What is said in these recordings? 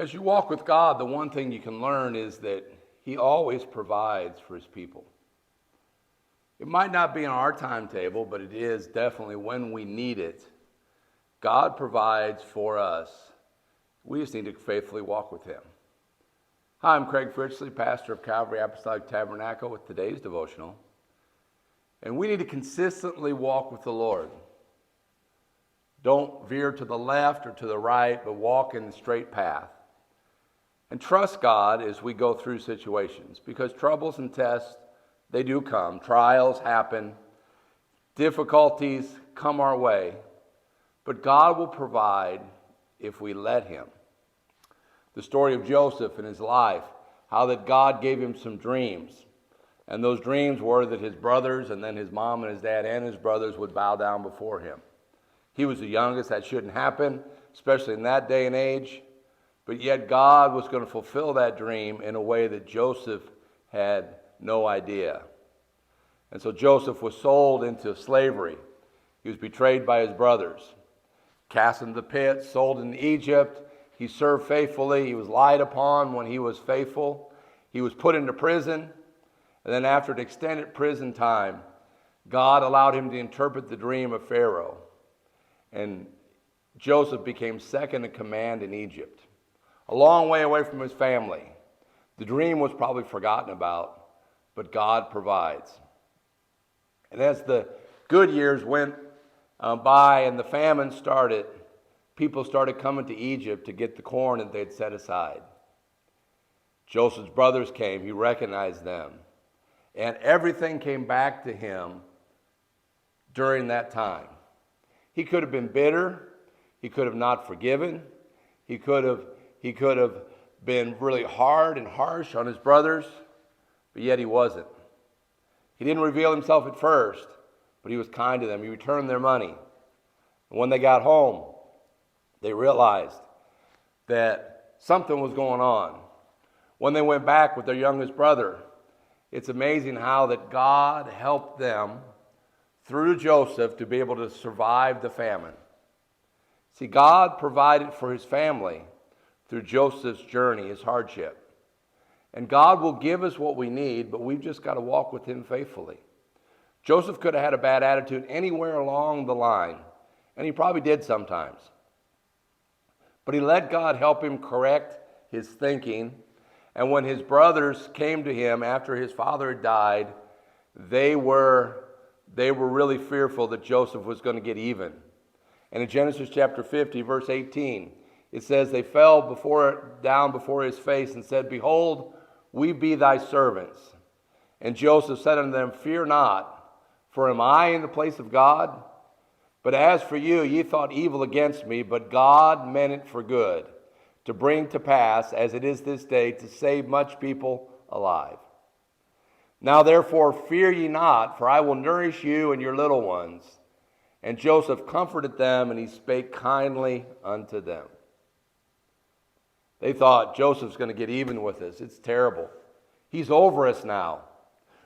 As you walk with God, the one thing you can learn is that He always provides for His people. It might not be on our timetable, but it is definitely when we need it. God provides for us. We just need to faithfully walk with Him. Hi, I'm Craig Fritchley, pastor of Calvary, Apostolic, Tabernacle, with today's devotional. And we need to consistently walk with the Lord. Don't veer to the left or to the right, but walk in the straight path. And trust God as we go through situations, because troubles and tests, they do come. Trials happen. Difficulties come our way. But God will provide if we let Him. The story of Joseph and his life, how that God gave him some dreams. And those dreams were that his brothers and then his mom and his dad and his brothers would bow down before him. He was the youngest. That shouldn't happen, especially in that day and age. But yet God was going to fulfill that dream in a way that Joseph had no idea. And so Joseph was sold into slavery. He was betrayed by his brothers, cast into the pit, sold into Egypt. He served faithfully. He was lied upon when he was faithful. He was put into prison. And then after an extended prison time, God allowed him to interpret the dream of Pharaoh. And Joseph became second in command in Egypt, a long way away from his family. The dream was probably forgotten about, but God provides. And as the good years went by and the famine started, people started coming to Egypt to get the corn that they'd set aside. Joseph's brothers came. He recognized them. And everything came back to him during that time. He could have been bitter. He could have not forgiven. He could have been really hard and harsh on his brothers, but yet he wasn't. He didn't reveal himself at first, but he was kind to them. He returned their money. And when they got home, they realized that something was going on. When they went back with their youngest brother, it's amazing how that God helped them through Joseph to be able to survive the famine. See, God provided for his family through Joseph's journey, his hardship. And God will give us what we need, but we've just got to walk with Him faithfully. Joseph could have had a bad attitude anywhere along the line, and he probably did sometimes. But he let God help him correct his thinking. And when his brothers came to him after his father had died, they were really fearful that Joseph was going to get even. And in Genesis chapter 50, verse 18, it says, they fell down before his face and said, "Behold, we be thy servants." And Joseph said unto them, "Fear not, for am I in the place of God? But as for you, ye thought evil against me, but God meant it for good, to bring to pass, as it is this day, to save much people alive. Now therefore fear ye not, for I will nourish you and your little ones." And Joseph comforted them, and he spake kindly unto them. They thought, Joseph's going to get even with us. It's terrible. He's over us now.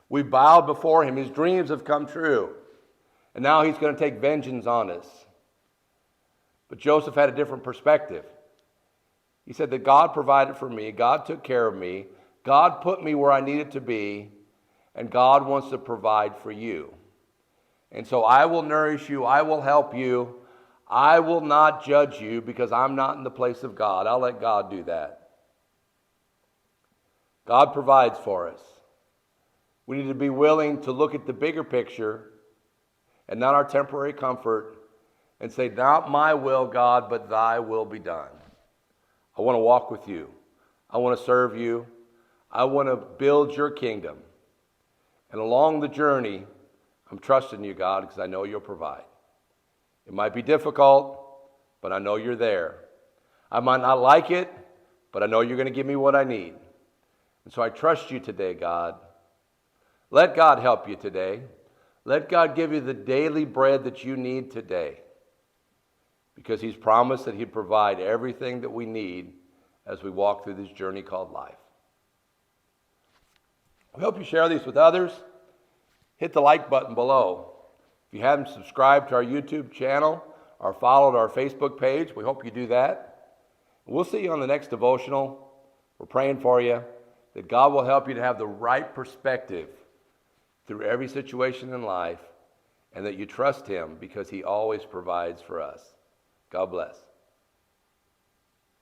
We bowed before him. His dreams have come true. And now he's going to take vengeance on us. But Joseph had a different perspective. He said that God provided for me. God took care of me. God put me where I needed to be. And God wants to provide for you. And so I will nourish you. I will help you. I will not judge you because I'm not in the place of God. I'll let God do that. God provides for us. We need to be willing to look at the bigger picture and not our temporary comfort and say, "Not my will, God, but thy will be done." I want to walk with you. I want to serve you. I want to build your kingdom. And along the journey, I'm trusting you, God, because I know you'll provide. It might be difficult, but I know you're there. I might not like it, but I know you're going to give me what I need. And so I trust you today, God. Let God help you today. Let God give you the daily bread that you need today, because He's promised that He'd provide everything that we need as we walk through this journey called life. We hope you share these with others. Hit the like button below. If you haven't subscribed to our YouTube channel or followed our Facebook page, we hope you do that. We'll see you on the next devotional. We're praying for you that God will help you to have the right perspective through every situation in life, and that you trust him because he always provides for us. God bless.